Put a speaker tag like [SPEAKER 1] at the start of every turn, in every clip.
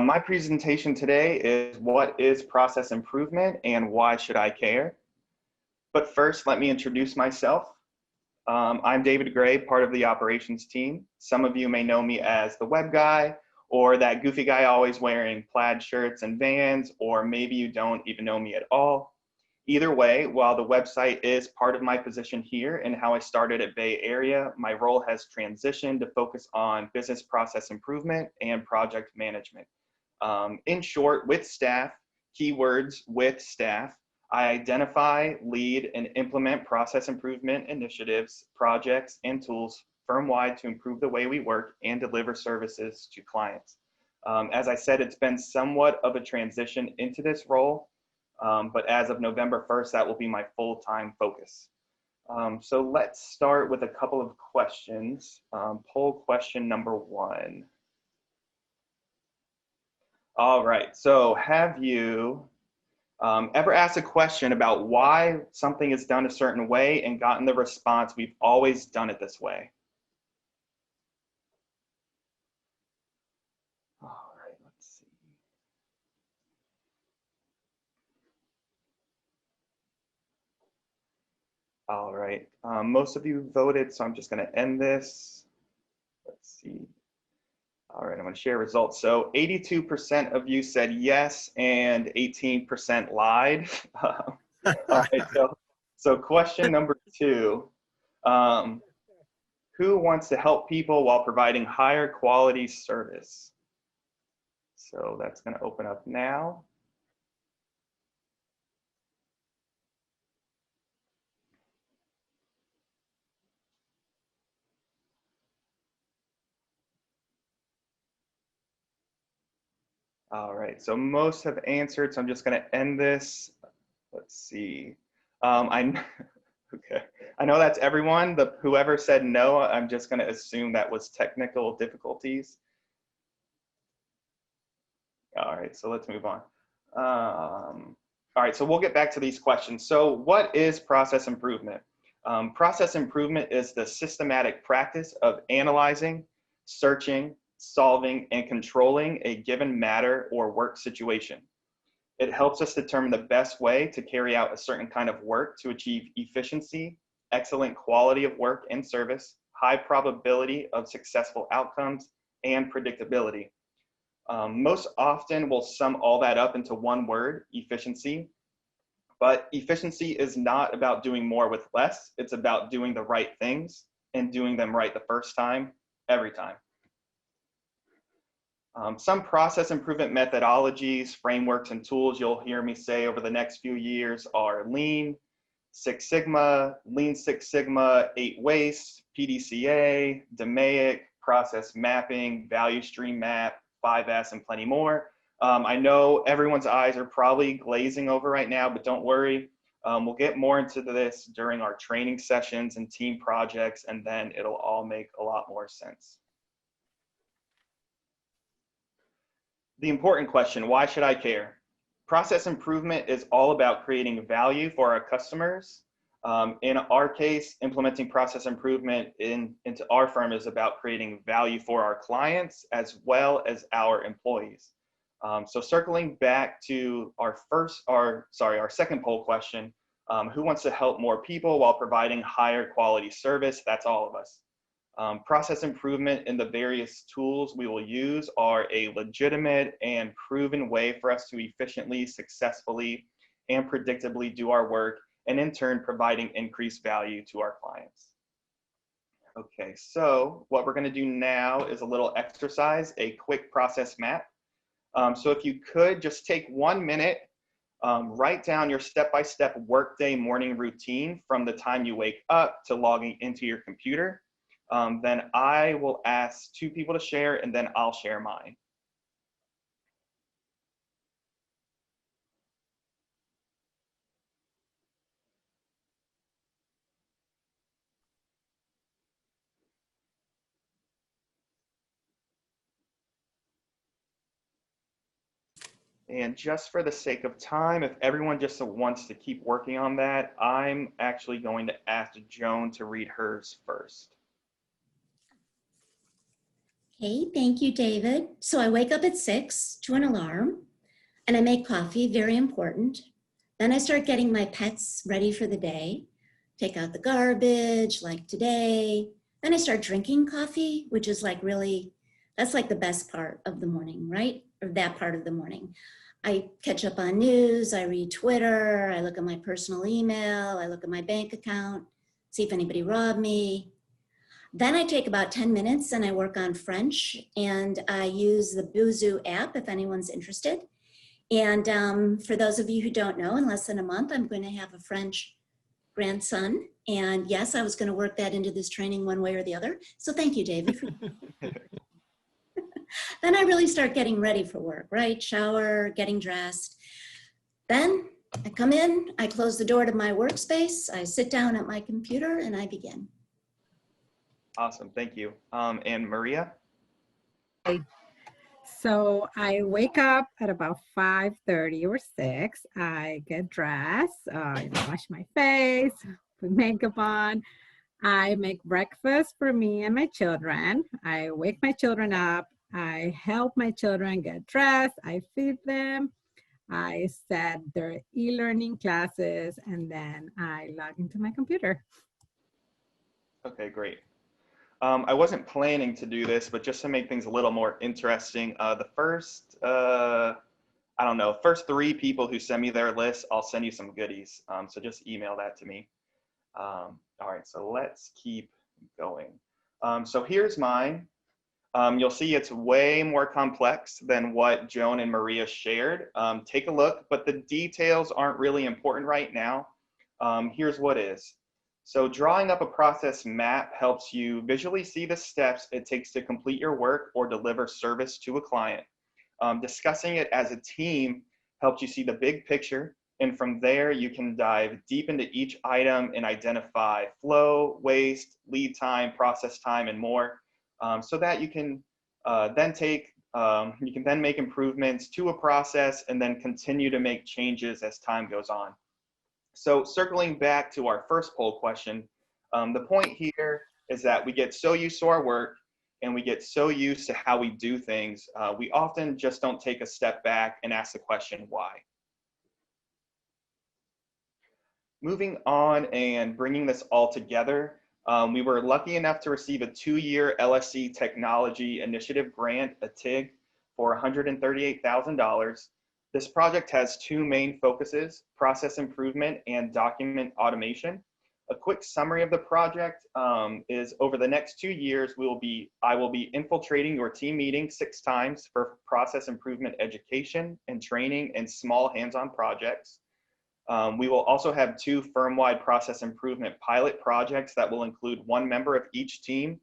[SPEAKER 1] My presentation today is what is process improvement and why should I care? But first, let me introduce myself. I'm David Gray, part of the operations team. Some of you may know me as the web guy or that goofy guy always wearing plaid shirts and Vans, or maybe you don't even know me at all. Either way, while the website is part of my position here and how I started at Bay Area, my role has transitioned to focus on business process improvement and project management. In short, with staff, keywords with staff, I identify, lead, and implement process improvement initiatives, projects, and tools firm-wide to improve the way we work and deliver services to clients. As I said, it's been somewhat of a transition into this role, but as of November 1st, that will be my full-time focus. So let's start with a couple of questions. Poll question number 1. All right, so have you ever asked a question about why something is done a certain way and gotten the response, we've always done it this way? All right, let's see. All right, most of you voted, so I'm just gonna end this. Let's see. All right, I'm gonna share results. So 82% of you said yes and 18% lied. All right, so question number 2. Who wants to help people while providing higher quality service? So that's going to open up now. All right, so most have answered, so I'm just going to end this. Let's see. Okay. I know that's everyone. Whoever said no, I'm just going to assume that was technical difficulties. All right, so let's move on. All right, so we'll get back to these questions. So what is process improvement? Process improvement is the systematic practice of analyzing, searching, solving, and controlling a given matter or work situation. It helps us determine the best way to carry out a certain kind of work to achieve efficiency, excellent quality of work and service, high probability of successful outcomes, and predictability. Most often we'll sum all that up into one word, efficiency. But efficiency is not about doing more with less. It's about doing the right things and doing them right the first time, every time. Some process improvement methodologies, frameworks, and tools you'll hear me say over the next few years are Lean, Six Sigma, Lean Six Sigma, 8 Waste, PDCA, DMAIC, process mapping, value stream map, 5S, and plenty more. I know everyone's eyes are probably glazing over right now, but don't worry. We'll get more into this during our training sessions and team projects, and then it'll all make a lot more sense. The important question, why should I care? Process improvement is all about creating value for our customers. In our case, implementing process improvement into our firm is about creating value for our clients as well as our employees. So circling back to our second poll question, who wants to help more people while providing higher quality service? That's all of us. Process improvement and the various tools we will use are a legitimate and proven way for us to efficiently, successfully, and predictably do our work, and in turn providing increased value to our clients. Okay, so what we're going to do now is a little exercise, a quick process map. So if you could just take 1 minute, write down your step-by-step workday morning routine from the time you wake up to logging into your computer. Then I will ask 2 people to share, and then I'll share mine. And just for the sake of time, if everyone just wants to keep working on that, I'm actually going to ask Joan to read hers first.
[SPEAKER 2] Hey, thank you, David. So I wake up at 6 to an alarm and I make coffee, very important. Then I start getting my pets ready for the day, take out the garbage like today. Then I start drinking coffee, which is like really, that's like the best part of the morning, right? Or that part of the morning. I catch up on news, I read Twitter, I look at my personal email, I look at my bank account, see if anybody robbed me. Then I take about 10 minutes and I work on French, and I use the Boozoo app if anyone's interested. And for those of you who don't know, in less than a month, I'm going to have a French grandson. And yes, I was going to work that into this training one way or the other. So thank you, David. Then I really start getting ready for work, right? Shower, getting dressed. Then I come in, I close the door to my workspace, I sit down at my computer, and I begin.
[SPEAKER 1] Awesome, thank you. And Maria?
[SPEAKER 3] So I wake up at about 5:30 or 6. I get dressed, wash my face, put makeup on. I make breakfast for me and my children. I wake my children up. I help my children get dressed. I feed them. I set their e-learning classes, and then I log into my computer.
[SPEAKER 1] Okay, great. I wasn't planning to do this, but just to make things a little more interesting, the first, I don't know, first 3 people who send me their list, I'll send you some goodies. So just email that to me. All right, so let's keep going. So here's mine. You'll see it's way more complex than what Joan and Maria shared. Take a look, but the details aren't really important right now. Here's what is. So drawing up a process map helps you visually see the steps it takes to complete your work or deliver service to a client. Discussing it as a team helps you see the big picture, and from there you can dive deep into each item and identify flow, waste, lead time, process time, and more, so that you can then make improvements to a process and then continue to make changes as time goes on. So circling back to our first poll question, the point here is that we get so used to our work and we get so used to how we do things, we often just don't take a step back and ask the question, why? Moving on and bringing this all together, we were lucky enough to receive a 2-year LSC Technology Initiative grant, a TIG, for $138,000. This project has 2 main focuses: process improvement and document automation. A quick summary of the project is over the next 2 years, I will be infiltrating your team meeting 6 times for process improvement education and training and small hands-on projects. We will also have 2 firm-wide process improvement pilot projects that will include 1 member of each team.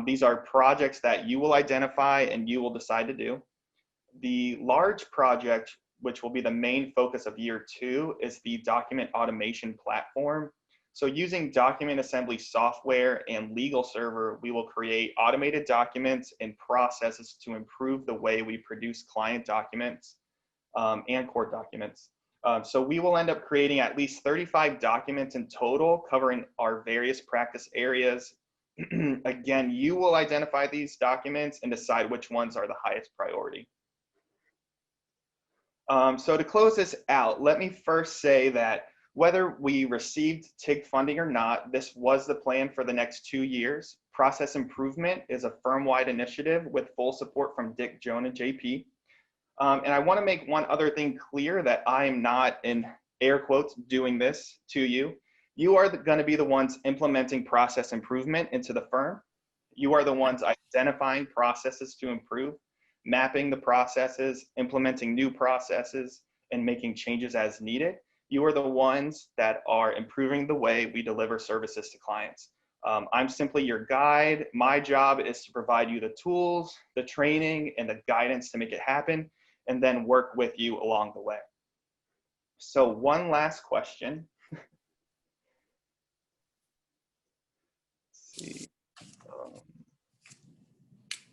[SPEAKER 1] These are projects that you will identify and you will decide to do. The large project, which will be the main focus of year 2, is the document automation platform. So using document assembly software and legal server, we will create automated documents and processes to improve the way we produce client documents and court documents. So we will end up creating at least 35 documents in total covering our various practice areas. Again, you will identify these documents and decide which ones are the highest priority. So to close this out, let me first say that whether we received TIG funding or not, this was the plan for the next 2 years. Process improvement is a firm-wide initiative with full support from Dick, Joan, and JP. And I want to make one other thing clear, that I am not, in air quotes, doing this to you. You are going to be the ones implementing process improvement into the firm. You are the ones identifying processes to improve, mapping the processes, implementing new processes, and making changes as needed. You are the ones that are improving the way we deliver services to clients. I'm simply your guide. My job is to provide you the tools, the training, and the guidance to make it happen, and then work with you along the way. So one last question. Let's see.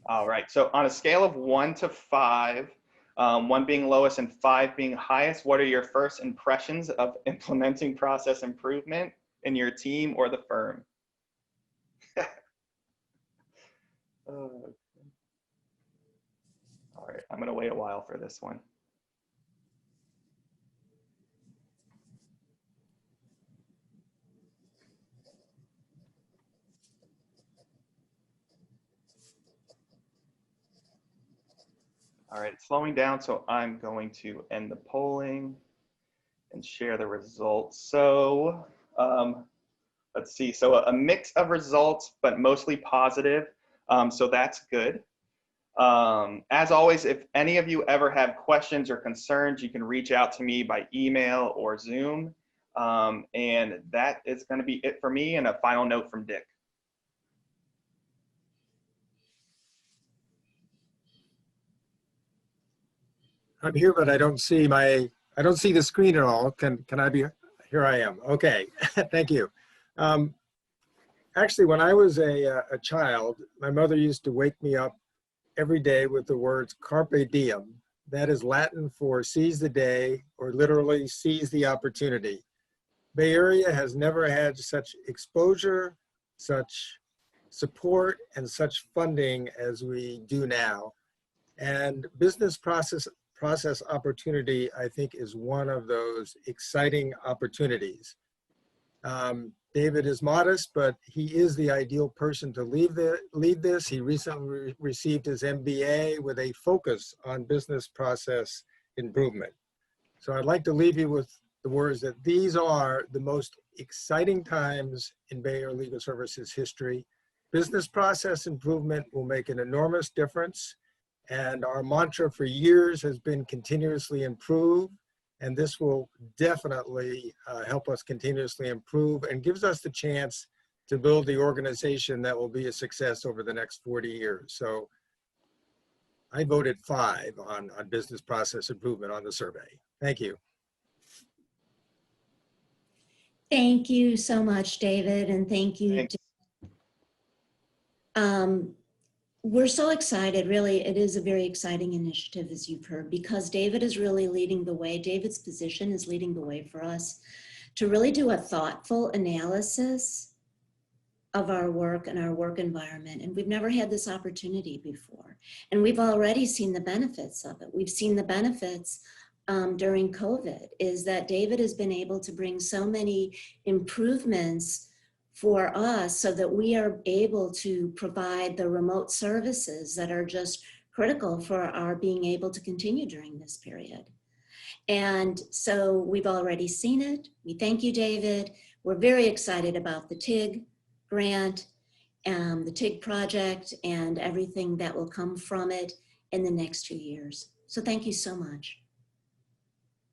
[SPEAKER 1] All right, so on a scale of 1 to 5, 1 being lowest and 5 being highest, what are your first impressions of implementing process improvement in your team or the firm? right, I'm gonna wait a while for this one. All right, it's slowing down, so I'm going to end the polling and share the results. So let's see, so a mix of results, but mostly positive. So that's good. As always, if any of you ever have questions or concerns, you can reach out to me by email or Zoom. And that is going to be it for me, and a final note from Dick.
[SPEAKER 4] I'm here, but I don't see the screen at all. Can I be, here I am. Okay, thank you. Actually, when I was a child, my mother used to wake me up every day with the words carpe diem. That is Latin for seize the day, or literally seize the opportunity. Bay Area has never had such exposure, such support, and such funding as we do now. And business process opportunity, I think, is one of those exciting opportunities. David is modest, but he is the ideal person to lead this. He recently received his MBA with a focus on business process improvement. So I'd like to leave you with the words that these are the most exciting times in Bay Area Legal Services history. Business process improvement will make an enormous difference. And our mantra for years has been continuously improve. And this will definitely help us continuously improve and gives us the chance to build the organization that will be a success over the next 40 years. So I voted 5 on business process improvement on the survey. Thank you.
[SPEAKER 2] Thank you so much, David, and thank you. We're so excited, really. It is a very exciting initiative, as you've heard, because David is really leading the way. David's position is leading the way for us to really do a thoughtful analysis of our work and our work environment. And we've never had this opportunity before. And we've already seen the benefits of it. We've seen the benefits during COVID, is that David has been able to bring so many improvements for us so that we are able to provide the remote services that are just critical for our being able to continue during this period. And so we've already seen it. We thank you, David. We're very excited about the TIG grant, the TIG project, and everything that will come from it in the next 2 years. So thank you so much.